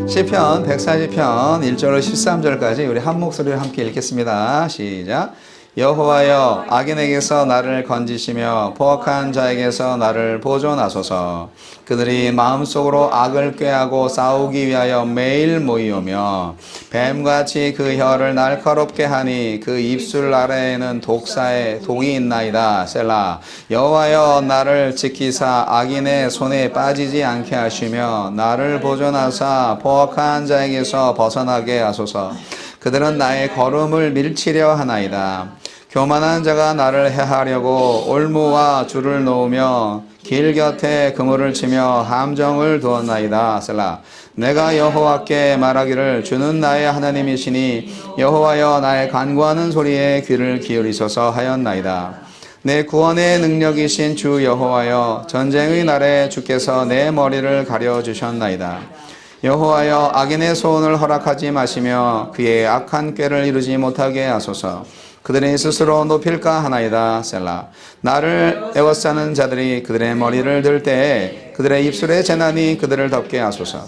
시편 140편 1절로 13절까지 우리 한 목소리로 함께 읽겠습니다. 시작. 여호와여, 악인에게서 나를 건지시며 포악한 자에게서 나를 보존하소서. 그들이 마음속으로 악을 꾀하고 싸우기 위하여 매일 모이오며 뱀같이 그 혀를 날카롭게 하니 그 입술 아래에는 독사의 독이 있나이다. 셀라. 여호와여, 나를 지키사 악인의 손에 빠지지 않게 하시며 나를 보존하사 포악한 자에게서 벗어나게 하소서. 그들은 나의 걸음을 밀치려 하나이다. 교만한 자가 나를 해하려고 올무와 줄을 놓으며 길 곁에 그물을 치며 함정을 두었나이다. 셀라. 내가 여호와께 말하기를 주는 나의 하나님이시니 여호와여, 나의 간구하는 소리에 귀를 기울이소서 하였나이다. 내 구원의 능력이신 주 여호와여, 전쟁의 날에 주께서 내 머리를 가려주셨나이다. 여호와여, 악인의 소원을 허락하지 마시며 그의 악한 꾀를 이루지 못하게 하소서. 그들이 스스로 높일까 하나이다. 셀라. 나를 애워싸는 자들이 그들의 머리를 들 때에 그들의 입술의 재난이 그들을 덮게 하소서.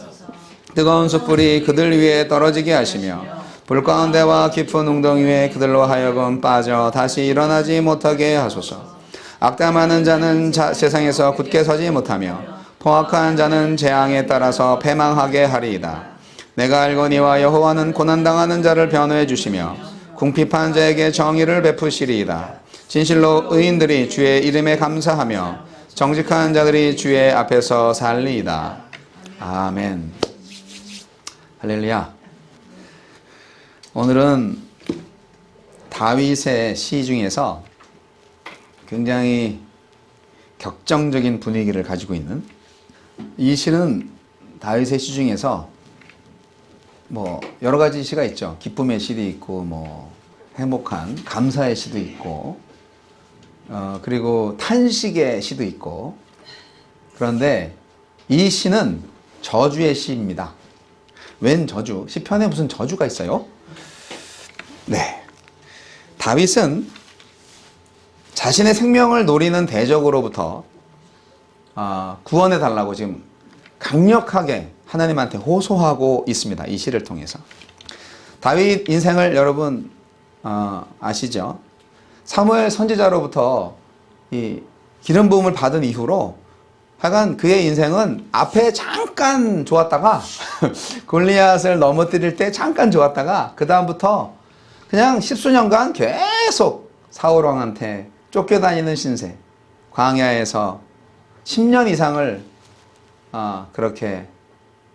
뜨거운 숯불이 그들 위에 떨어지게 하시며 불 가운데와 깊은 웅덩이 위에 그들로 하여금 빠져 다시 일어나지 못하게 하소서. 악담하는 자는 세상에서 굳게 서지 못하며 포악한 자는 재앙에 따라서 패망하게 하리이다. 내가 알거니와 여호와는 고난당하는 자를 변호해 주시며 궁핍한 자에게 정의를 베푸시리이다. 진실로 의인들이 주의 이름에 감사하며 정직한 자들이 주의 앞에서 살리이다. 아멘. 할렐루야. 오늘은 다윗의 시 중에서 굉장히 격정적인 분위기를 가지고 있는, 이 시는 다윗의 시 중에서 여러 가지 시가 있죠. 기쁨의 시도 있고 행복한 감사의 시도 있고 그리고 탄식의 시도 있고. 그런데 이 시는 저주의 시입니다. 웬 저주? 시편에 무슨 저주가 있어요? 네. 다윗은 자신의 생명을 노리는 대적으로부터 구원해 달라고 지금 강력하게 하나님한테 호소하고 있습니다. 이 시를 통해서. 다윗 인생을 여러분 아시죠? 사무엘 선지자로부터 이 기름 부음을 받은 이후로 하여간 그의 인생은 앞에 잠깐 좋았다가 골리앗을 넘어뜨릴 때 잠깐 좋았다가 그 다음부터 그냥 십수년간 계속 사울 왕한테 쫓겨다니는 신세, 광야에서 10년 이상을 그렇게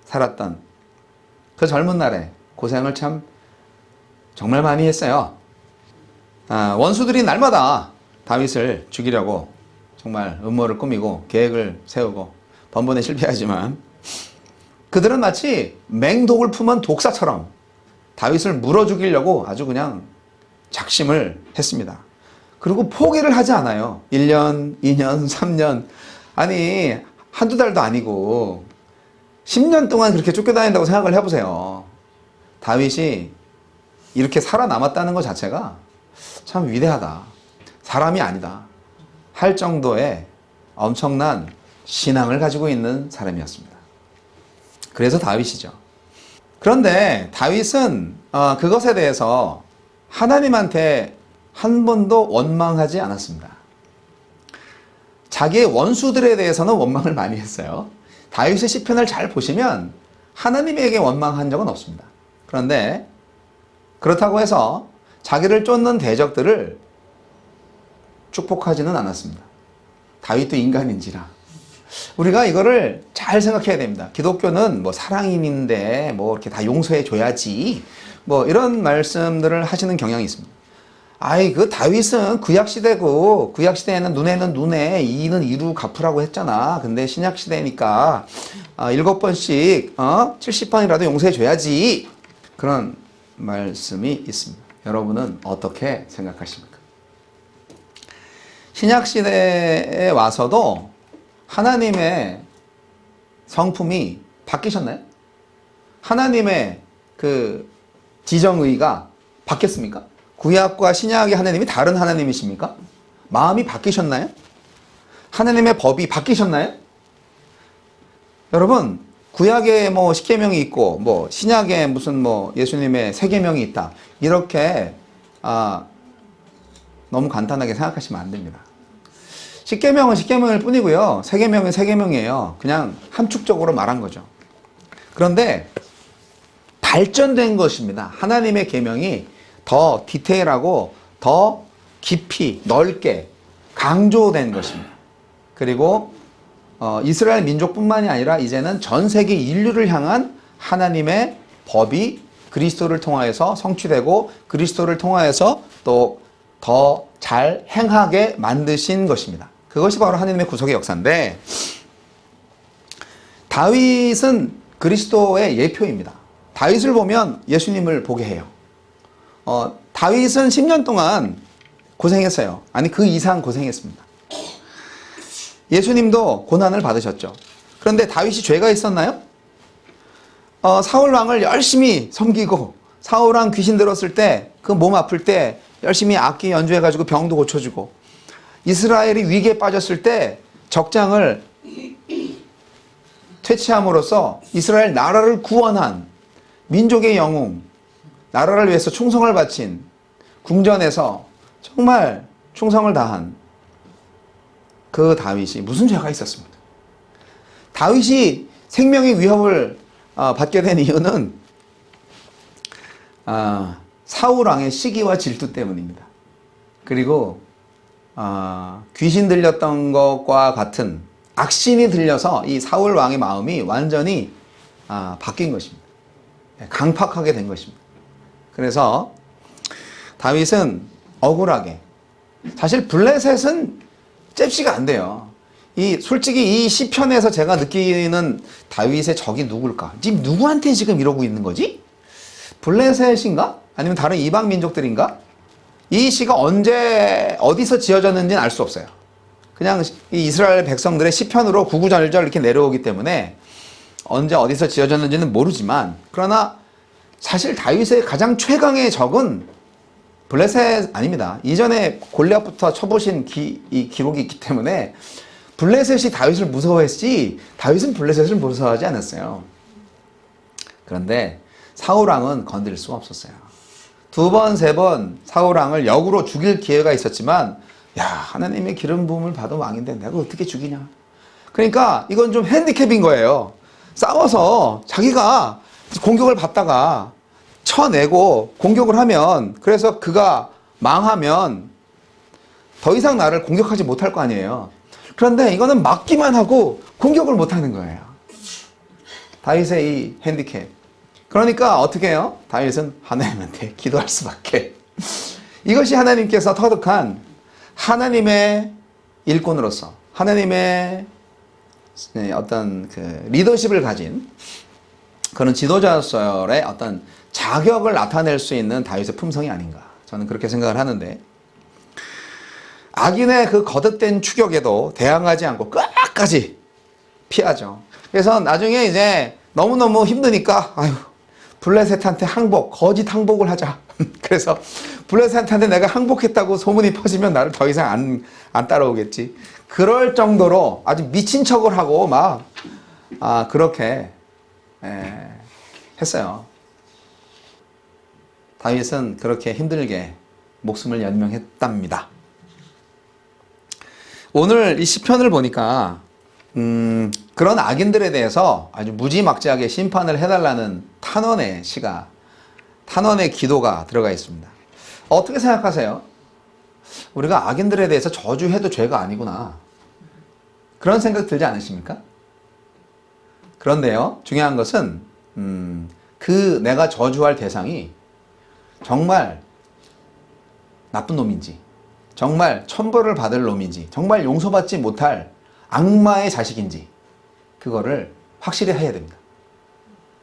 살았던 그 젊은 날에 고생을 참 정말 많이 했어요. 원수들이 날마다 다윗을 죽이려고 정말 음모를 꾸미고 계획을 세우고 번번에 실패하지만 그들은 마치 맹독을 품은 독사처럼 다윗을 물어 죽이려고 아주 그냥 작심을 했습니다. 그리고 포기를 하지 않아요. 1년, 2년, 3년, 아니 한두 달도 아니고 10년 동안 그렇게 쫓겨다닌다고 생각을 해보세요. 다윗이 이렇게 살아남았다는 것 자체가 참 위대하다, 사람이 아니다 할 정도의 엄청난 신앙을 가지고 있는 사람이었습니다. 그래서 다윗이죠. 그런데 다윗은 그것에 대해서 하나님한테 한 번도 원망하지 않았습니다. 자기의 원수들에 대해서는 원망을 많이 했어요. 다윗의 시편을 잘 보시면 하나님에게 원망한 적은 없습니다. 그런데 그렇다고 해서 자기를 쫓는 대적들을 축복하지는 않았습니다. 다윗도 인간인지라. 우리가 이거를 잘 생각해야 됩니다. 기독교는 사랑인인데 이렇게 다 용서해 줘야지 이런 말씀들을 하시는 경향이 있습니다. 그 다윗은 구약시대고, 구약시대에는 눈에는 눈에 이는 이루 갚으라고 했잖아. 근데 신약시대니까 7번씩 70번이라도 용서해줘야지. 그런 말씀이 있습니다. 여러분은 어떻게 생각하십니까? 신약시대에 와서도 하나님의 성품이 바뀌셨나요? 하나님의 그 지정의가 바뀌었습니까? 구약과 신약의 하나님이 다른 하나님이십니까? 마음이 바뀌셨나요? 하나님의 법이 바뀌셨나요? 여러분, 구약에 뭐 십계명이 있고 뭐 신약에 무슨 뭐 예수님의 세계명이 있다. 이렇게 너무 간단하게 생각하시면 안 됩니다. 십계명은 십계명일 뿐이고요. 세계명은 세계명이에요. 그냥 함축적으로 말한 거죠. 그런데 발전된 것입니다. 하나님의 계명이 더 디테일하고 더 깊이 넓게 강조된 것입니다. 그리고 이스라엘 민족뿐만이 아니라 이제는 전 세계 인류를 향한 하나님의 법이 그리스도를 통하여서 성취되고 그리스도를 통하여서 또 더 잘 행하게 만드신 것입니다. 그것이 바로 하나님의 구속의 역사인데, 다윗은 그리스도의 예표입니다. 다윗을 보면 예수님을 보게 해요. 다윗은 10년 동안 고생했어요. 아니 그 이상 고생했습니다. 예수님도 고난을 받으셨죠. 그런데 다윗이 죄가 있었나요? 사울 왕을 열심히 섬기고 사울 왕 귀신 들었을 때 그 몸 아플 때 열심히 악기 연주해가지고 병도 고쳐주고, 이스라엘이 위기에 빠졌을 때 적장을 퇴치함으로써 이스라엘 나라를 구원한 민족의 영웅, 나라를 위해서 충성을 바친, 궁전에서 정말 충성을 다한 그 다윗이 무슨 죄가 있었습니까? 다윗이 생명의 위협을 받게 된 이유는 사울 왕의 시기와 질투 때문입니다. 그리고 귀신 들렸던 것과 같은 악신이 들려서 이 사울 왕의 마음이 완전히 바뀐 것입니다. 강팍하게 된 것입니다. 그래서 다윗은 억울하게, 사실 블레셋은 잽시가 안 돼요. 솔직히 이 시편에서 제가 느끼는 다윗의 적이 누굴까? 지금 누구한테 지금 이러고 있는 거지? 블레셋인가? 아니면 다른 이방 민족들인가? 이 시가 언제 어디서 지어졌는지는 알 수 없어요. 그냥 이 이스라엘 백성들의 시편으로 구구절절 이렇게 내려오기 때문에 언제 어디서 지어졌는지는 모르지만, 그러나 사실 다윗의 가장 최강의 적은 블레셋 아닙니다. 이전에 골리앗부터 쳐보신 이 기록이 있기 때문에 블레셋이 다윗을 무서워했지 다윗은 블레셋을 무서워하지 않았어요. 그런데 사울왕은 건드릴 수가 없었어요. 2번, 3번 사울왕을 역으로 죽일 기회가 있었지만, 야, 하나님의 기름 부음을 받은 왕인데 내가 어떻게 죽이냐. 그러니까 이건 좀 핸디캡인 거예요. 싸워서 자기가 공격을 받다가 쳐내고 공격을 하면, 그래서 그가 망하면 더 이상 나를 공격하지 못할 거 아니에요. 그런데 이거는 막기만 하고 공격을 못하는 거예요. 다윗의 이 핸디캡. 그러니까 어떻게 해요? 다윗은 하나님한테 기도할 수밖에. 이것이 하나님께서 터득한 하나님의 일꾼으로서 하나님의 어떤 그 리더십을 가진 그런 지도자로서의 어떤 자격을 나타낼 수 있는 다윗의 품성이 아닌가, 저는 그렇게 생각을 하는데, 악인의 그 거듭된 추격에도 대항하지 않고 끝까지 피하죠. 그래서 나중에 이제 너무너무 힘드니까 블레셋한테 항복, 거짓 항복을 하자. 그래서 블레셋한테 내가 항복했다고 소문이 퍼지면 나를 더 이상 안 따라오겠지. 그럴 정도로 아주 미친 척을 하고 막 그렇게 했어요. 다윗은 그렇게 힘들게 목숨을 연명했답니다. 오늘 이 시편을 보니까 그런 악인들에 대해서 아주 무지막지하게 심판을 해달라는 탄원의 시가, 탄원의 기도가 들어가 있습니다. 어떻게 생각하세요? 우리가 악인들에 대해서 저주해도 죄가 아니구나, 그런 생각 들지 않으십니까? 그런데요, 중요한 것은 그 내가 저주할 대상이 정말 나쁜 놈인지, 정말 천벌을 받을 놈인지, 정말 용서받지 못할 악마의 자식인지, 그거를 확실히 해야 됩니다.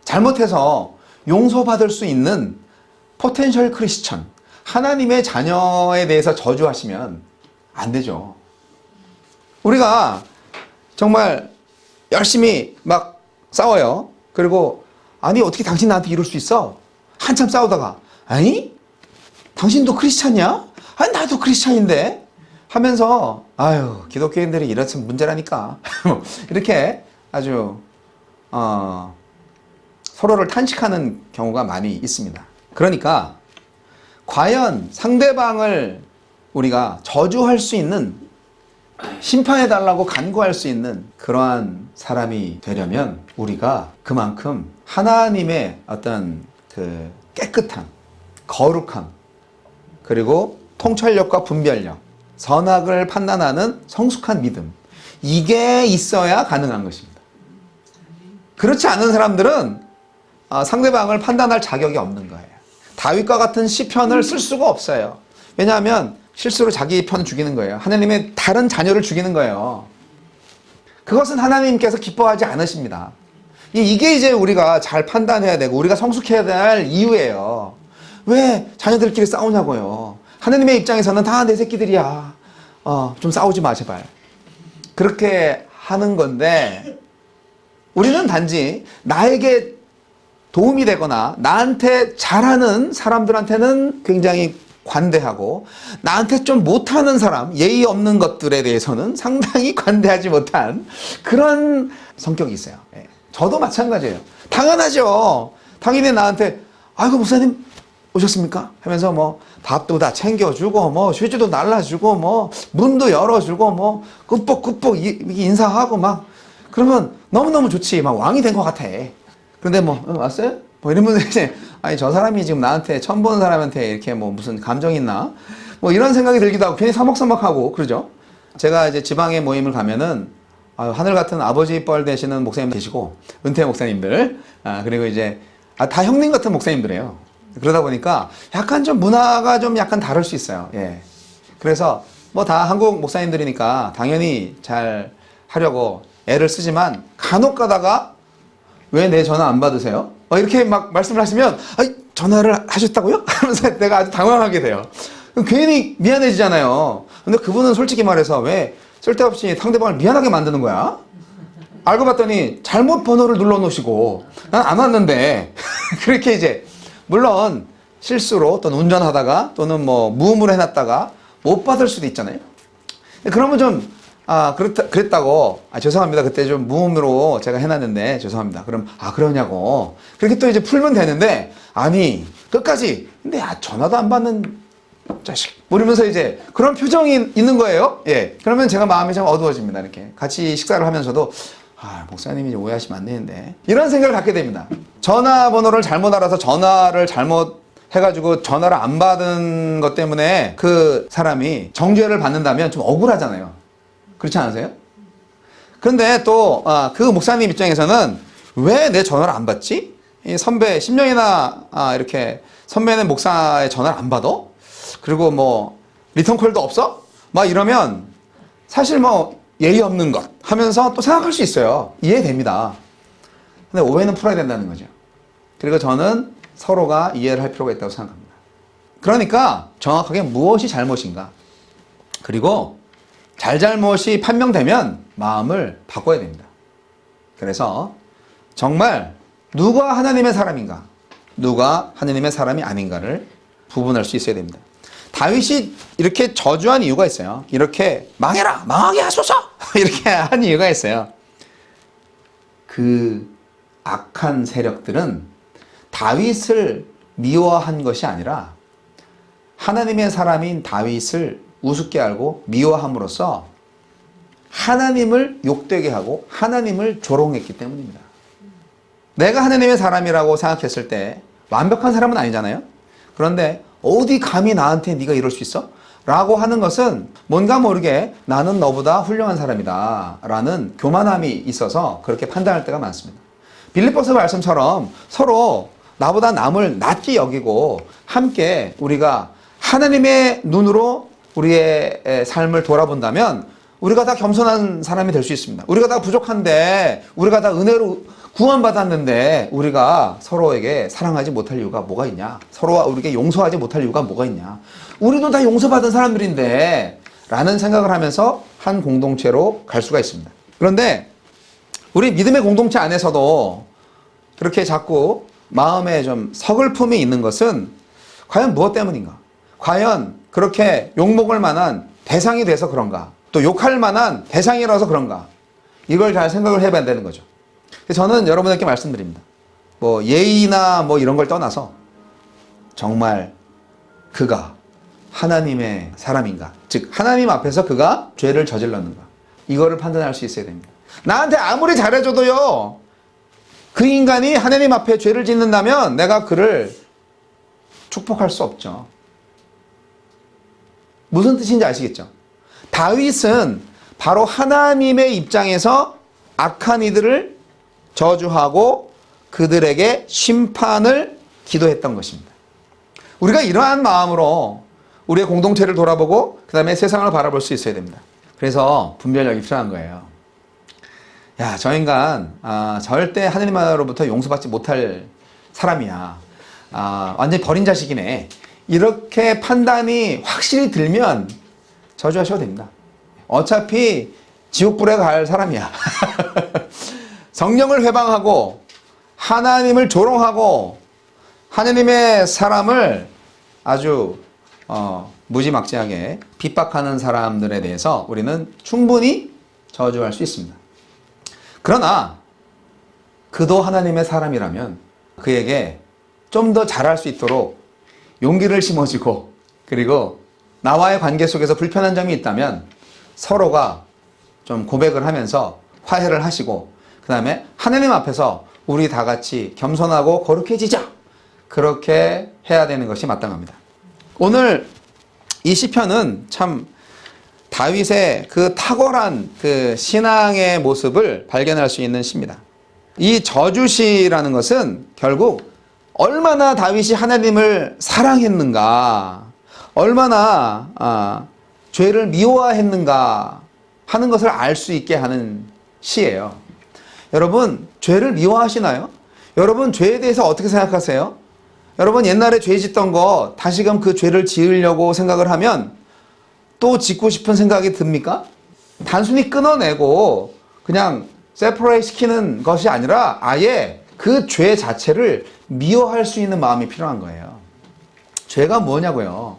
잘못해서 용서받을 수 있는 포텐셜 크리스천, 하나님의 자녀에 대해서 저주하시면 안 되죠. 우리가 정말 열심히 막 싸워요. 그리고 아니 어떻게 당신 나한테 이럴 수 있어? 한참 싸우다가 아니? 당신도 크리스찬이야? 아니 나도 크리스찬인데? 하면서 아유 기독교인들이 이렇으면 문제라니까 이렇게 아주 서로를 탄식하는 경우가 많이 있습니다. 그러니까 과연 상대방을 우리가 저주할 수 있는, 심판해달라고 간구할 수 있는 그러한 사람이 되려면 우리가 그만큼 하나님의 어떤 그 깨끗함, 거룩함, 그리고 통찰력과 분별력, 선악을 판단하는 성숙한 믿음, 이게 있어야 가능한 것입니다. 그렇지 않은 사람들은 상대방을 판단할 자격이 없는 거예요. 다윗과 같은 시편을 쓸 수가 없어요. 왜냐하면 실수로 자기 편을 죽이는 거예요. 하나님의 다른 자녀를 죽이는 거예요. 그것은 하나님께서 기뻐하지 않으십니다. 이게 이제 우리가 잘 판단해야 되고 우리가 성숙해야 될 이유예요. 왜 자녀들끼리 싸우냐고요. 하나님의 입장에서는 다 내 새끼들이야. 좀 싸우지 마 제발. 그렇게 하는 건데 우리는 단지 나에게 도움이 되거나 나한테 잘하는 사람들한테는 굉장히 관대하고 나한테 좀 못하는 사람, 예의 없는 것들에 대해서는 상당히 관대하지 못한 그런 성격이 있어요. 예. 저도 마찬가지예요. 당연하죠. 당연히 나한테 아이고 목사님 오셨습니까? 하면서 뭐 밥도 다 챙겨주고 뭐 휴지도 날라주고 뭐 문도 열어주고 뭐 끄뻑끄뻑 인사하고 막 그러면 너무너무 좋지. 막 왕이 된 것 같아. 그런데 뭐 왔어요? 뭐 이러면 이제 아니 저 사람이 지금 나한테 처음 보는 사람한테 이렇게 뭐 무슨 감정 있나? 뭐 이런 생각이 들기도 하고 괜히 서먹서먹하고 그러죠. 제가 이제 지방에 모임을 가면은 하늘 같은 아버지 뻘 되시는 목사님 계시고 은퇴 목사님들 그리고 이제 다 형님 같은 목사님들이에요. 그러다 보니까 약간 좀 문화가 좀 약간 다를 수 있어요. 예. 그래서 뭐 다 한국 목사님들이니까 당연히 잘 하려고 애를 쓰지만 간혹 가다가 왜 내 전화 안 받으세요? 이렇게 막 말씀을 하시면 전화를 하셨다고요? 하면서 내가 아주 당황하게 돼요. 괜히 미안해지잖아요. 근데 그분은 솔직히 말해서 왜 쓸데없이 상대방을 미안하게 만드는 거야? 알고 봤더니 잘못 번호를 눌러 놓으시고 난 안 왔는데 그렇게 이제 물론 실수로 또는 운전하다가 또는 뭐 무음으로 해놨다가 못 받을 수도 있잖아요. 그러면 좀 그랬다고 죄송합니다. 그때 좀 무음으로 제가 해놨는데 죄송합니다. 그럼 그러냐고 그렇게 또 이제 풀면 되는데 아니 끝까지 근데 전화도 안 받는 자식 모르면서 이제 그런 표정이 있는 거예요. 예. 그러면 제가 마음이 좀 어두워집니다. 이렇게 같이 식사를 하면서도 목사님이 오해하시면 안 되는데 이런 생각을 갖게 됩니다. 전화번호를 잘못 알아서 전화를 잘못 해가지고 전화를 안 받은 것 때문에 그 사람이 정죄를 받는다면 좀 억울하잖아요. 그렇지 않으세요? 그런데 또 그 목사님 입장에서는 왜 내 전화를 안 받지? 이 선배 10년이나 이렇게 선배는 목사의 전화를 안 받아? 그리고 뭐 리턴콜도 없어? 막 이러면 사실 뭐 예의 없는 것 하면서 또 생각할 수 있어요. 이해됩니다. 근데 오해는 풀어야 된다는 거죠. 그리고 저는 서로가 이해를 할 필요가 있다고 생각합니다. 그러니까 정확하게 무엇이 잘못인가? 그리고 잘잘못이 판명되면 마음을 바꿔야 됩니다. 그래서 정말 누가 하나님의 사람인가, 누가 하나님의 사람이 아닌가를 구분할 수 있어야 됩니다. 다윗이 이렇게 저주한 이유가 있어요. 이렇게 망해라, 망하게 하소서 이렇게 한 이유가 있어요. 그 악한 세력들은 다윗을 미워한 것이 아니라 하나님의 사람인 다윗을 우습게 알고 미워함으로써 하나님을 욕되게 하고 하나님을 조롱했기 때문입니다. 내가 하나님의 사람이라고 생각했을 때 완벽한 사람은 아니잖아요. 그런데 어디 감히 나한테 네가 이럴 수 있어? 라고 하는 것은 뭔가 모르게 나는 너보다 훌륭한 사람이다 라는 교만함이 있어서 그렇게 판단할 때가 많습니다. 빌립보서 말씀처럼 서로 나보다 남을 낮게 여기고 함께 우리가 하나님의 눈으로 우리의 삶을 돌아본다면 우리가 다 겸손한 사람이 될 수 있습니다. 우리가 다 부족한데 우리가 다 은혜로 구원받았는데 우리가 서로에게 사랑하지 못할 이유가 뭐가 있냐? 서로와 우리에게 용서하지 못할 이유가 뭐가 있냐? 우리도 다 용서받은 사람들인데 라는 생각을 하면서 한 공동체로 갈 수가 있습니다. 그런데 우리 믿음의 공동체 안에서도 그렇게 자꾸 마음에 좀 서글픔이 있는 것은 과연 무엇 때문인가? 과연 그렇게 욕먹을 만한 대상이 돼서 그런가? 또 욕할 만한 대상이라서 그런가? 이걸 잘 생각을 해봐야 되는 거죠. 저는 여러분에게 말씀드립니다. 뭐 예의나 뭐 이런 걸 떠나서 정말 그가 하나님의 사람인가, 즉 하나님 앞에서 그가 죄를 저질렀는가, 이거를 판단할 수 있어야 됩니다. 나한테 아무리 잘해줘도요, 그 인간이 하나님 앞에 죄를 짓는다면 내가 그를 축복할 수 없죠. 무슨 뜻인지 아시겠죠? 다윗은 바로 하나님의 입장에서 악한 이들을 저주하고 그들에게 심판을 기도했던 것입니다. 우리가 이러한 마음으로 우리의 공동체를 돌아보고 그 다음에 세상을 바라볼 수 있어야 됩니다. 그래서 분별력이 필요한 거예요. 야, 저 인간 절대 하느님으로부터 용서받지 못할 사람이야. 완전히 버린 자식이네. 이렇게 판단이 확실히 들면 저주하셔도 됩니다. 어차피 지옥불에 갈 사람이야. 성령을 회방하고 하나님을 조롱하고 하나님의 사람을 아주 무지막지하게 핍박하는 사람들에 대해서 우리는 충분히 저주할 수 있습니다. 그러나 그도 하나님의 사람이라면 그에게 좀 더 잘할 수 있도록 용기를 심어주고, 그리고 나와의 관계 속에서 불편한 점이 있다면 서로가 좀 고백을 하면서 화해를 하시고, 그 다음에 하나님 앞에서 우리 다 같이 겸손하고 거룩해지자, 그렇게 해야 되는 것이 마땅합니다. 오늘 이 시편은 참 다윗의 그 탁월한 그 신앙의 모습을 발견할 수 있는 시입니다. 이 저주시라는 것은 결국 얼마나 다윗이 하나님을 사랑했는가, 얼마나 죄를 미워했는가 하는 것을 알 수 있게 하는 시예요. 여러분, 죄를 미워하시나요? 여러분, 죄에 대해서 어떻게 생각하세요? 여러분, 옛날에 죄 짓던 거 다시금 그 죄를 지으려고 생각을 하면 또 짓고 싶은 생각이 듭니까? 단순히 끊어내고 그냥 세퍼레이트 시키는 것이 아니라 아예 그 죄 자체를 미워할 수 있는 마음이 필요한 거예요. 죄가 뭐냐고요?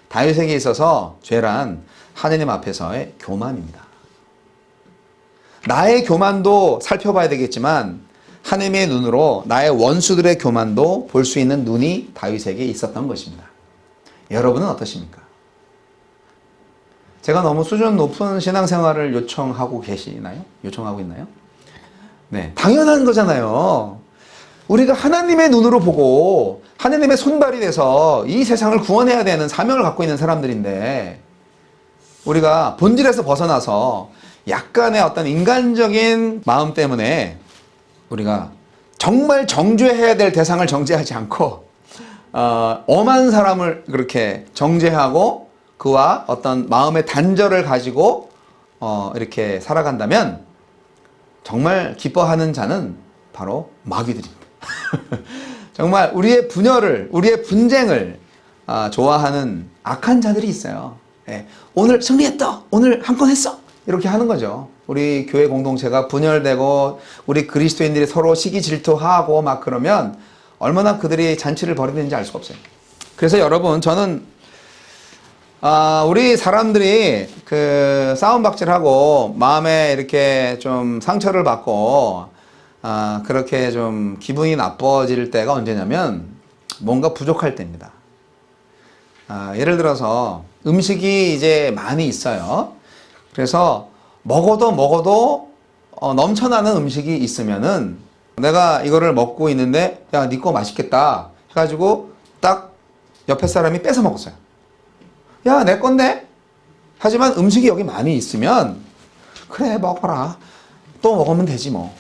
다윗에게 있어서 죄란 하느님 앞에서의 교만입니다. 나의 교만도 살펴봐야 되겠지만 하나님의 눈으로 나의 원수들의 교만도 볼 수 있는 눈이 다윗에게 있었던 것입니다. 여러분은 어떠십니까? 제가 너무 수준 높은 신앙생활을 요청하고 계시나요? 요청하고 있나요? 네, 당연한 거잖아요. 우리가 하나님의 눈으로 보고 하나님의 손발이 돼서 이 세상을 구원해야 되는 사명을 갖고 있는 사람들인데, 우리가 본질에서 벗어나서 약간의 어떤 인간적인 마음 때문에 우리가 정말 정죄해야 될 대상을 정죄하지 않고 엄한 사람을 그렇게 정죄하고 그와 어떤 마음의 단절을 가지고 이렇게 살아간다면 정말 기뻐하는 자는 바로 마귀들입니다. 정말 우리의 분열을, 우리의 분쟁을 좋아하는 악한 자들이 있어요. 네. 오늘 승리했다, 오늘 한 건 했어, 이렇게 하는 거죠. 우리 교회 공동체가 분열되고 우리 그리스도인들이 서로 시기 질투하고 막 그러면 얼마나 그들이 잔치를 벌이는지 알 수가 없어요. 그래서 여러분, 저는 우리 사람들이 그 싸움박질하고 마음에 이렇게 좀 상처를 받고 그렇게 좀 기분이 나빠질 때가 언제냐면 뭔가 부족할 때입니다. 예를 들어서 음식이 이제 많이 있어요. 그래서 먹어도 넘쳐나는 음식이 있으면은 내가 이거를 먹고 있는데, 야, 네 거 맛있겠다 해가지고 딱 옆에 사람이 뺏어 먹었어요. 야, 내 건데? 하지만 음식이 여기 많이 있으면 그래, 먹어라, 또 먹으면 되지 뭐,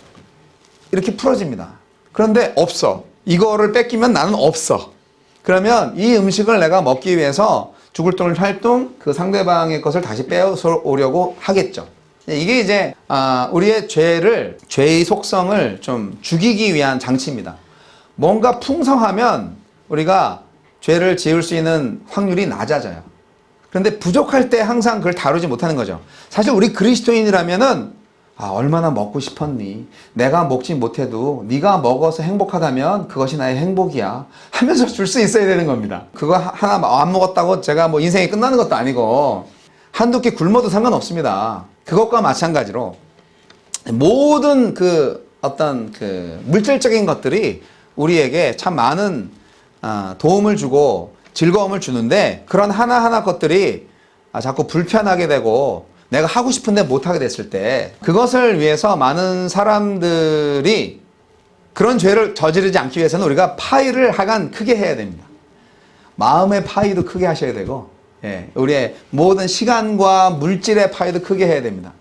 이렇게 풀어집니다. 그런데 없어, 이거를 뺏기면 나는 없어. 그러면 이 음식을 내가 먹기 위해서 죽을 똥을 살똥 그 상대방의 것을 다시 빼앗으려고 하겠죠. 이게 이제 우리의 죄의 속성을 좀 죽이기 위한 장치입니다. 뭔가 풍성하면 우리가 죄를 지을 수 있는 확률이 낮아져요. 그런데 부족할 때 항상 그걸 다루지 못하는 거죠. 사실 우리 그리스도인이라면은 얼마나 먹고 싶었니? 내가 먹지 못해도 네가 먹어서 행복하다면 그것이 나의 행복이야 하면서 줄 수 있어야 되는 겁니다. 그거 하나 안 먹었다고 제가 뭐 인생이 끝나는 것도 아니고 한두 끼 굶어도 상관없습니다. 그것과 마찬가지로 모든 그 어떤 그 물질적인 것들이 우리에게 참 많은 도움을 주고 즐거움을 주는데, 그런 하나하나 것들이 자꾸 불편하게 되고 내가 하고 싶은데 못하게 됐을 때, 그것을 위해서 많은 사람들이 그런 죄를 저지르지 않기 위해서는 우리가 파이를 하여간 크게 해야 됩니다. 마음의 파이도 크게 하셔야 되고, 우리의 모든 시간과 물질의 파이도 크게 해야 됩니다.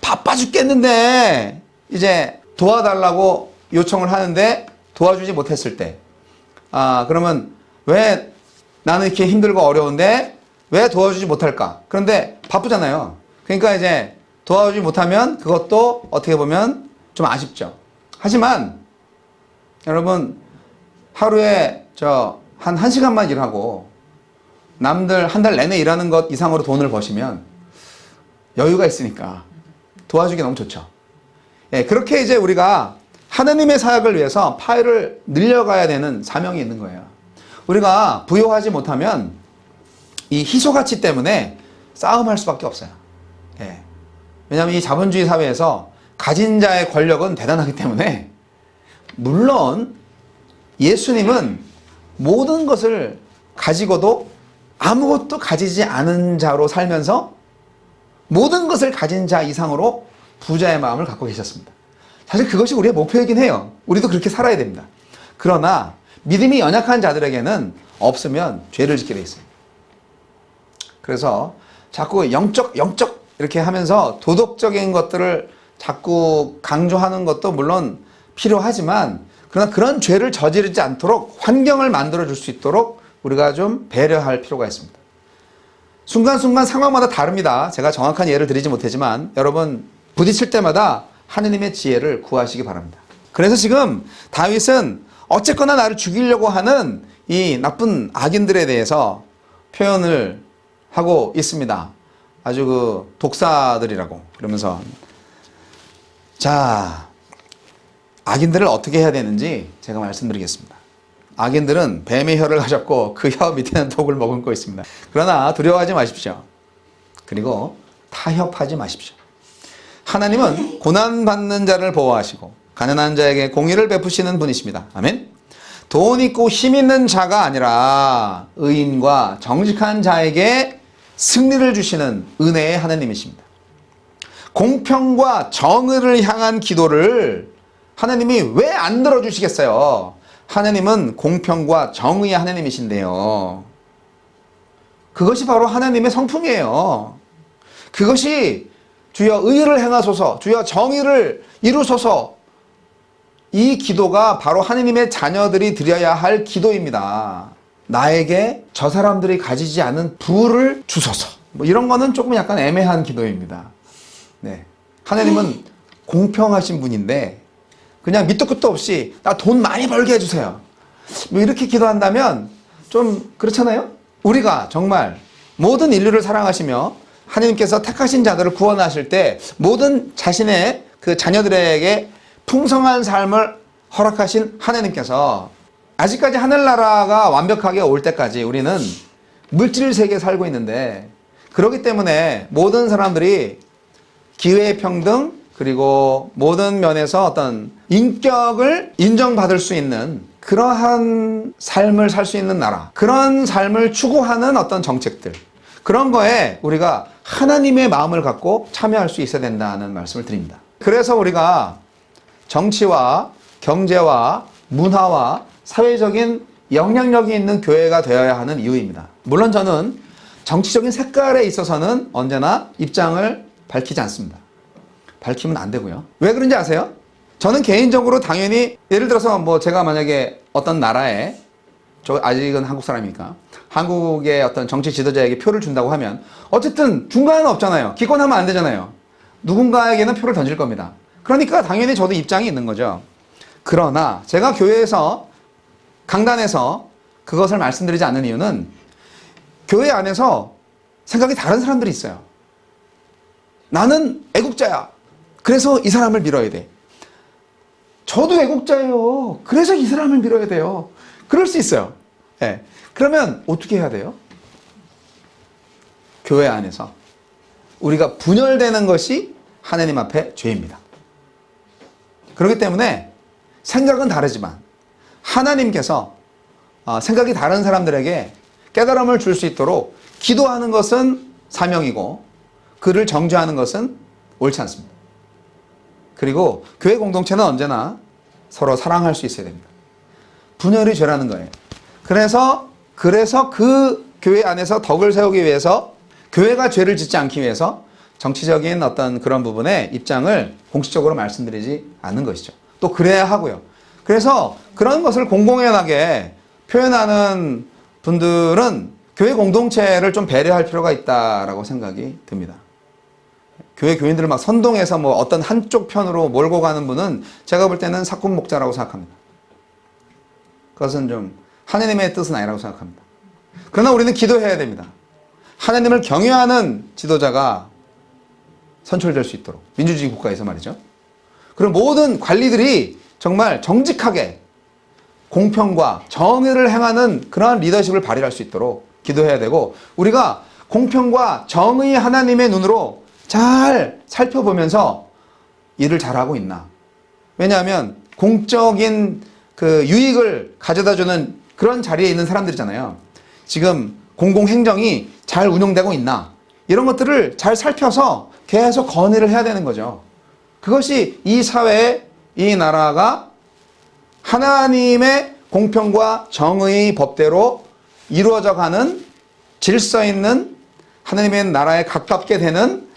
바빠 죽겠는데 이제 도와달라고 요청을 하는데 도와주지 못했을 때, 그러면 왜 나는 이렇게 힘들고 어려운데 왜 도와주지 못할까? 그런데 바쁘잖아요. 그러니까 이제 도와주지 못하면 그것도 어떻게 보면 좀 아쉽죠. 하지만 여러분, 하루에 한 1시간만 일하고 남들 한 달 내내 일하는 것 이상으로 돈을 버시면 여유가 있으니까 도와주기 너무 좋죠. 그렇게 이제 우리가 하나님의 사역을 위해서 파일을 늘려가야 되는 사명이 있는 거예요. 우리가 부여하지 못하면 이 희소가치 때문에 싸움할 수밖에 없어요. 왜냐하면 이 자본주의 사회에서 가진 자의 권력은 대단하기 때문에, 물론 예수님은 모든 것을 가지고도 아무것도 가지지 않은 자로 살면서 모든 것을 가진 자 이상으로 부자의 마음을 갖고 계셨습니다. 사실 그것이 우리의 목표이긴 해요. 우리도 그렇게 살아야 됩니다. 그러나 믿음이 연약한 자들에게는 없으면 죄를 짓게 돼 있어요. 그래서 자꾸 영적 이렇게 하면서 도덕적인 것들을 자꾸 강조하는 것도 물론 필요하지만, 그러나 그런 죄를 저지르지 않도록 환경을 만들어 줄 수 있도록 우리가 좀 배려할 필요가 있습니다. 순간순간 상황마다 다릅니다. 제가 정확한 예를 드리지 못하지만 여러분, 부딪힐 때마다 하느님의 지혜를 구하시기 바랍니다. 그래서 지금 다윗은 어쨌거나 나를 죽이려고 하는 이 나쁜 악인들에 대해서 표현을 하고 있습니다. 아주 그 독사들이라고. 그러면서 자, 악인들을 어떻게 해야 되는지 제가 말씀드리겠습니다. 악인들은 뱀의 혀를 가졌고 그 혀 밑에는 독을 머금고 있습니다. 그러나 두려워하지 마십시오. 그리고 타협하지 마십시오. 하나님은 고난받는 자를 보호하시고 가난한 자에게 공의를 베푸시는 분이십니다. 아멘. 돈 있고 힘 있는 자가 아니라 의인과 정직한 자에게 승리를 주시는 은혜의 하나님이십니다. 공평과 정의를 향한 기도를 하나님이 왜 안 들어주시겠어요? 하나님은 공평과 정의의 하나님이신데요. 그것이 바로 하나님의 성품이에요. 그것이 주여 의를 행하소서, 주여 정의를 이루소서, 이 기도가 바로 하나님의 자녀들이 드려야 할 기도입니다. 나에게 저 사람들이 가지지 않은 부를 주소서, 뭐 이런 거는 조금 약간 애매한 기도입니다. 하나님은 공평하신 분인데 그냥 밑도 끝도 없이 나 돈 많이 벌게 해주세요, 뭐 이렇게 기도한다면 좀 그렇잖아요. 우리가 정말 모든 인류를 사랑하시며 하나님께서 택하신 자들을 구원하실 때 모든 자신의 그 자녀들에게 풍성한 삶을 허락하신 하나님께서 아직까지 하늘나라가 완벽하게 올 때까지 우리는 물질 세계에 살고 있는데, 그렇기 때문에 모든 사람들이 기회의 평등, 그리고 모든 면에서 어떤 인격을 인정받을 수 있는 그러한 삶을 살 수 있는 나라, 그런 삶을 추구하는 어떤 정책들, 그런 거에 우리가 하나님의 마음을 갖고 참여할 수 있어야 된다는 말씀을 드립니다. 그래서 우리가 정치와 경제와 문화와 사회적인 영향력이 있는 교회가 되어야 하는 이유입니다. 물론 저는 정치적인 색깔에 있어서는 언제나 입장을 밝히지 않습니다. 밝히면 안 되고요. 왜 그런지 아세요? 저는 개인적으로 당연히 예를 들어서 뭐 제가 만약에 어떤 나라에, 저 아직은 한국 사람이니까 한국의 어떤 정치 지도자에게 표를 준다고 하면 어쨌든 중간은 없잖아요. 기권하면 안 되잖아요. 누군가에게는 표를 던질 겁니다. 그러니까 당연히 저도 입장이 있는 거죠. 그러나 제가 교회에서 강단에서 그것을 말씀드리지 않는 이유는 교회 안에서 생각이 다른 사람들이 있어요. 나는 애국자야, 그래서 이 사람을 밀어야 돼. 저도 애국자예요, 그래서 이 사람을 밀어야 돼요. 그럴 수 있어요. 그러면 어떻게 해야 돼요? 교회 안에서 우리가 분열되는 것이 하나님 앞에 죄입니다. 그렇기 때문에 생각은 다르지만 하나님께서 생각이 다른 사람들에게 깨달음을 줄 수 있도록 기도하는 것은 사명이고 그를 정죄하는 것은 옳지 않습니다. 그리고 교회 공동체는 언제나 서로 사랑할 수 있어야 됩니다. 분열이 죄라는 거예요. 그래서 그 교회 안에서 덕을 세우기 위해서 교회가 죄를 짓지 않기 위해서 정치적인 어떤 그런 부분에 입장을 공식적으로 말씀드리지 않는 것이죠. 또 그래야 하고요. 그래서 그런 것을 공공연하게 표현하는 분들은 교회 공동체를 좀 배려할 필요가 있다라고 생각이 듭니다. 교회 교인들을 막 선동해서 뭐 어떤 한쪽 편으로 몰고 가는 분은 제가 볼 때는 사꾼 목자라고 생각합니다. 그것은 좀 하나님의 뜻은 아니라고 생각합니다. 그러나 우리는 기도해야 됩니다. 하나님을 경외하는 지도자가 선출될 수 있도록, 민주주의 국가에서 말이죠. 그리고 모든 관리들이 정말 정직하게 공평과 정의를 행하는 그러한 리더십을 발휘할 수 있도록 기도해야 되고, 우리가 공평과 정의 하나님의 눈으로 잘 살펴보면서 일을 잘하고 있나. 왜냐하면 공적인 그 유익을 가져다주는 그런 자리에 있는 사람들이잖아요. 지금 공공행정이 잘 운영되고 있나. 이런 것들을 잘 살펴서 계속 건의를 해야 되는 거죠. 그것이 이 사회에, 이 나라가 하나님의 공평과 정의의 법대로 이루어져 가는 질서 있는 하나님의 나라에 가깝게 되는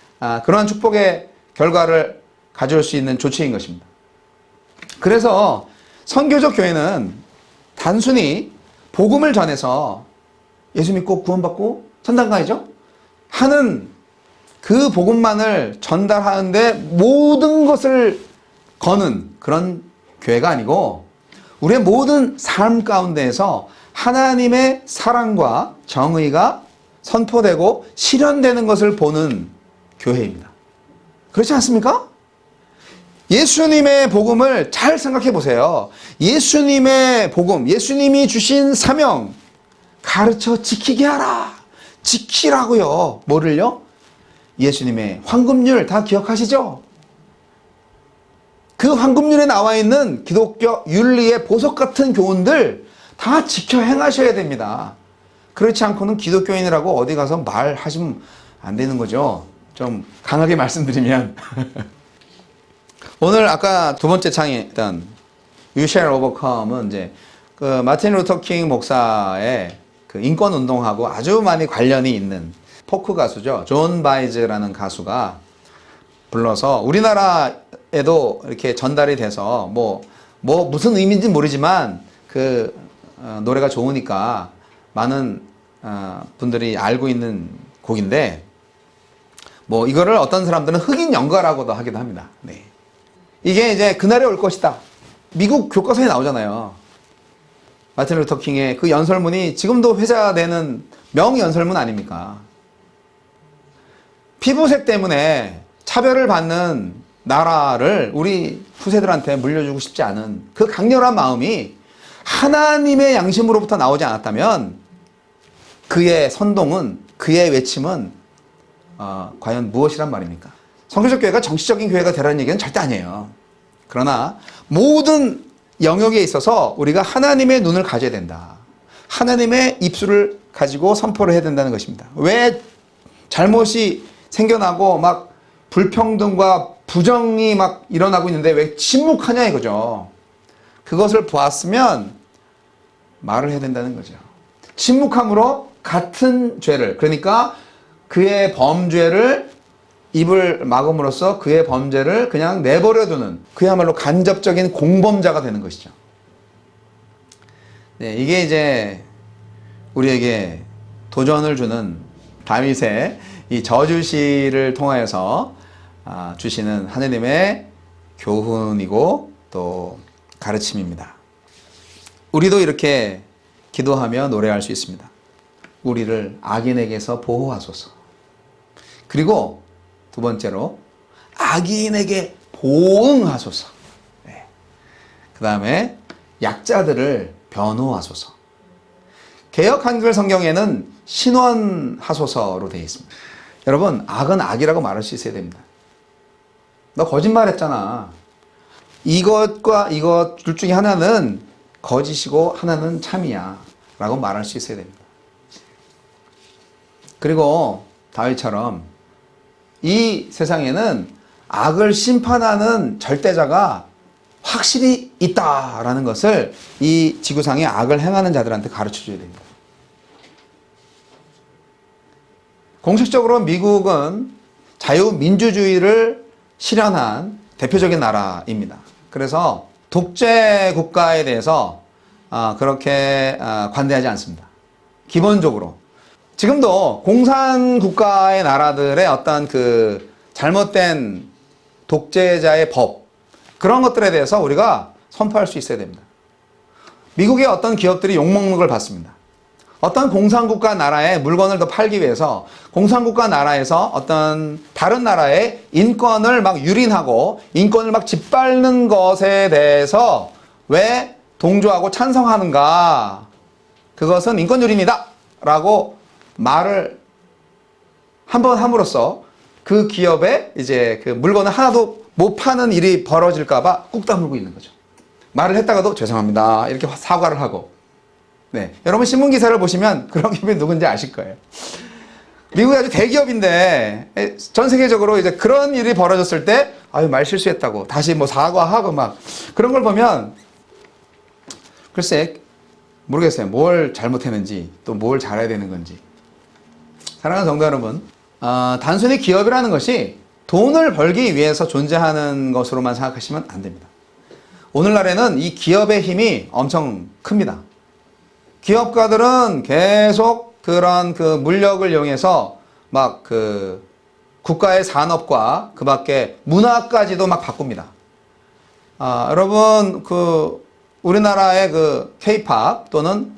그러한 축복의 결과를 가져올 수 있는 조치인 것입니다. 그래서 선교적 교회는 단순히 복음을 전해서 예수 믿고 구원받고 천당 가야죠 하는 그 복음만을 전달하는데 모든 것을 거는 그런 교회가 아니고, 우리의 모든 삶 가운데에서 하나님의 사랑과 정의가 선포되고 실현되는 것을 보는 교회입니다. 그렇지 않습니까? 예수님의 복음을 잘 생각해 보세요. 예수님의 복음, 예수님이 주신 사명, 가르쳐 지키게 하라. 지키라고요. 뭐를요? 예수님의 황금률 다 기억하시죠? 그 황금률에 나와 있는 기독교 윤리의 보석 같은 교훈들 다 지켜 행하셔야 됩니다. 그렇지 않고는 기독교인이라고 어디 가서 말하시면 안 되는 거죠. 좀 강하게 말씀드리면 오늘 아까 두 번째 창에 있던 You Shall Overcome은 이제 그 마틴 루터 킹 목사의 그 인권 운동하고 아주 많이 관련이 있는 포크 가수죠. 존 바이즈라는 가수가 불러서 우리나라에도 이렇게 전달이 돼서 뭐 무슨 의미인지 모르지만 그 노래가 좋으니까 많은 분들이 알고 있는 곡인데, 뭐 이거를 어떤 사람들은 흑인 연가라고도 하기도 합니다. 네. 이게 이제 그날이 올 것이다. 미국 교과서에 나오잖아요. 마틴 루터 킹의 그 연설문이 지금도 회자되는 명연설문 아닙니까? 피부색 때문에 차별을 받는 나라를 우리 후세들한테 물려주고 싶지 않은 그 강렬한 마음이 하나님의 양심으로부터 나오지 않았다면 그의 선동은, 그의 외침은 과연 무엇이란 말입니까? 선교적 교회가 정치적인 교회가 되라는 얘기는 절대 아니에요. 그러나 모든 영역에 있어서 우리가 하나님의 눈을 가져야 된다. 하나님의 입술을 가지고 선포를 해야 된다는 것입니다. 왜 잘못이 생겨나고 막 불평등과 부정이 막 일어나고 있는데 왜 침묵하냐 이거죠. 그것을 보았으면 말을 해야 된다는 거죠. 침묵함으로 같은 죄를, 그러니까 그의 범죄를 입을 막음으로써 그의 범죄를 그냥 내버려두는 그야말로 간접적인 공범자가 되는 것이죠. 네, 이게 이제 우리에게 도전을 주는 다윗의 이 저주시를 통하여서 주시는 하느님의 교훈이고 또 가르침입니다. 우리도 이렇게 기도하며 노래할 수 있습니다. 우리를 악인에게서 보호하소서. 그리고 두 번째로 악인에게 보응하소서. 네. 그 다음에 약자들을 변호하소서. 개역 한글 성경에는 신원하소서로 되어 있습니다. 여러분, 악은 악이라고 말할 수 있어야 됩니다. 너 거짓말했잖아. 이것과 이것 둘 중에 하나는 거짓이고 하나는 참이야 라고 말할 수 있어야 됩니다. 그리고 다윗처럼 이 세상에는 악을 심판하는 절대자가 확실히 있다라는 것을 이 지구상에 악을 행하는 자들한테 가르쳐줘야 됩니다. 공식적으로 미국은 자유민주주의를 실현한 대표적인 나라입니다. 그래서 독재 국가에 대해서 그렇게 관대하지 않습니다. 기본적으로. 지금도 공산국가의 나라들의 어떤 그 잘못된 독재자의 법, 그런 것들에 대해서 우리가 선포할 수 있어야 됩니다. 미국의 어떤 기업들이 욕먹는 걸 봤습니다. 어떤 공산국가 나라에 물건을 더 팔기 위해서 공산국가 나라에서 어떤 다른 나라의 인권을 막 유린하고 인권을 막 짓밟는 것에 대해서 왜 동조하고 찬성하는가? 그것은 인권 유린이다 라고 말을 한번 함으로써 그 기업에 이제 그 물건을 하나도 못 파는 일이 벌어질까봐 꾹 다물고 있는 거죠. 말을 했다가도 죄송합니다 이렇게 사과를 하고. 네, 여러분 신문 기사를 보시면 그런 기업이 누군지 아실 거예요. 미국이 아주 대기업인데 전 세계적으로 이제 그런 일이 벌어졌을 때 아유 말 실수했다고 다시 뭐 사과하고 막 그런 걸 보면 글쎄 모르겠어요. 뭘 잘못했는지 또 뭘 잘해야 되는 건지. 사랑하는 성도 여러분, 단순히 기업이라는 것이 돈을 벌기 위해서 존재하는 것으로만 생각하시면 안 됩니다. 오늘날에는 이 기업의 힘이 엄청 큽니다. 기업가들은 계속 그런 그 물력을 이용해서 막 그 국가의 산업과 그 밖에 문화까지도 막 바꿉니다. 여러분 그 우리나라의 그 K-팝 또는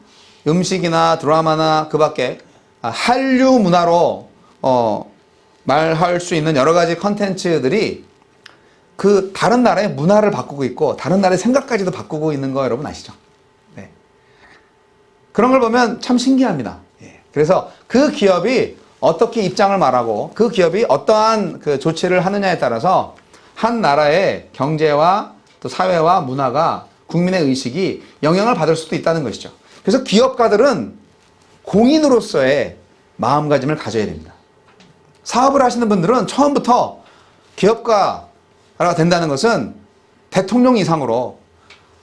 음식이나 드라마나 그 밖에 한류 문화로 말할 수 있는 여러 가지 컨텐츠들이 그 다른 나라의 문화를 바꾸고 있고 다른 나라의 생각까지도 바꾸고 있는 거 여러분 아시죠? 네. 그런 걸 보면 참 신기합니다. 예. 그래서 그 기업이 어떻게 입장을 말하고 그 기업이 어떠한 그 조치를 하느냐에 따라서 한 나라의 경제와 또 사회와 문화가 국민의 의식이 영향을 받을 수도 있다는 것이죠. 그래서 기업가들은 공인으로서의 마음가짐을 가져야 됩니다. 사업을 하시는 분들은 처음부터 기업가가 된다는 것은 대통령 이상으로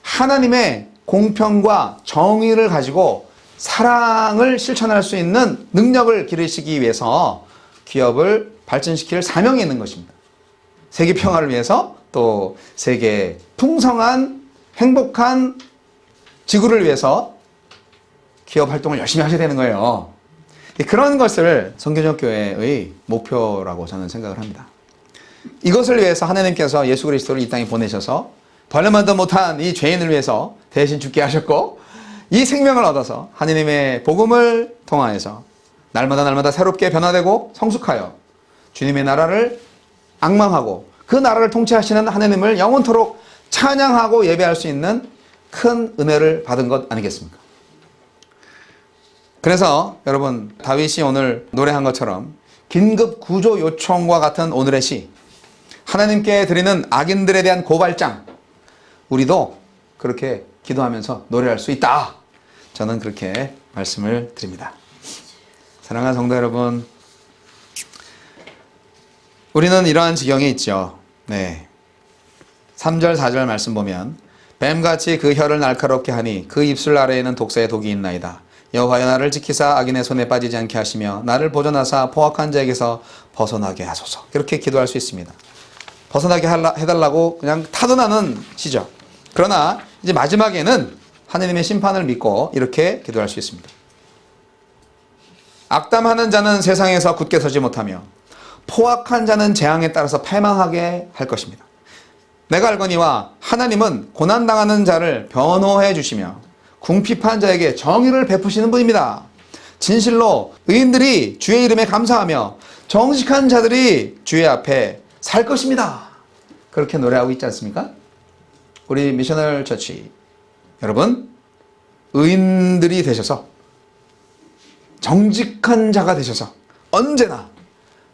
하나님의 공평과 정의를 가지고 사랑을 실천할 수 있는 능력을 기르시기 위해서 기업을 발전시킬 사명이 있는 것입니다. 세계 평화를 위해서 또 세계 풍성한 행복한 지구를 위해서 기업 활동을 열심히 하셔야 되는 거예요. 그런 것을 성교적 교회의 목표라고 저는 생각을 합니다. 이것을 위해서 하나님께서 예수 그리스도를 이 땅에 보내셔서 벌레만도 못한 이 죄인을 위해서 대신 죽게 하셨고 이 생명을 얻어서 하나님의 복음을 통하여서 날마다 새롭게 변화되고 성숙하여 주님의 나라를 앙망하고 그 나라를 통치하시는 하나님을 영원토록 찬양하고 예배할 수 있는 큰 은혜를 받은 것 아니겠습니까? 그래서 여러분 다윗이 오늘 노래한 것처럼 긴급 구조 요청과 같은 오늘의 시, 하나님께 드리는 악인들에 대한 고발장, 우리도 그렇게 기도하면서 노래할 수 있다. 저는 그렇게 말씀을 드립니다. 사랑하는 성도 여러분, 우리는 이러한 지경에 있죠. 네. 3절 4절 말씀 보면 뱀같이 그 혀를 날카롭게 하니 그 입술 아래에는 독사의 독이 있나이다. 여호와여 나를 지키사 악인의 손에 빠지지 않게 하시며 나를 보존하사 포악한 자에게서 벗어나게 하소서. 이렇게 기도할 수 있습니다. 벗어나게 해달라고 그냥 타도나는 시죠. 그러나 이제 마지막에는 하나님의 심판을 믿고 이렇게 기도할 수 있습니다. 악담하는 자는 세상에서 굳게 서지 못하며 포악한 자는 재앙에 따라서 패망하게 할 것입니다. 내가 알거니와 하나님은 고난당하는 자를 변호해 주시며 궁핍한 자에게 정의를 베푸시는 분입니다. 진실로 의인들이 주의 이름에 감사하며 정직한 자들이 주의 앞에 살 것입니다. 그렇게 노래하고 있지 않습니까? 우리 미셔널 처치 여러분, 의인들이 되셔서 정직한 자가 되셔서 언제나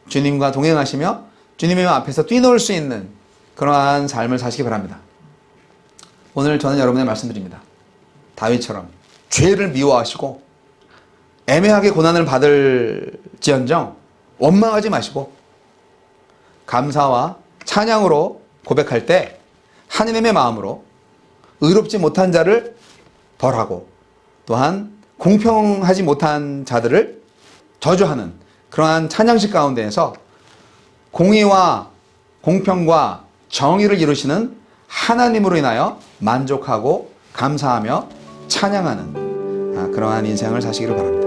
주님과 동행하시며 주님의 앞에서 뛰놀 수 있는 그러한 삶을 사시기 바랍니다. 오늘 저는 여러분에게 말씀드립니다. 다윗처럼 죄를 미워하시고 애매하게 고난을 받을지언정 원망하지 마시고 감사와 찬양으로 고백할 때 하느님의 마음으로 의롭지 못한 자를 벌하고 또한 공평하지 못한 자들을 저주하는 그러한 찬양식 가운데에서 공의와 공평과 정의를 이루시는 하나님으로 인하여 만족하고 감사하며 찬양하는 그러한 인생을 사시기를 바랍니다.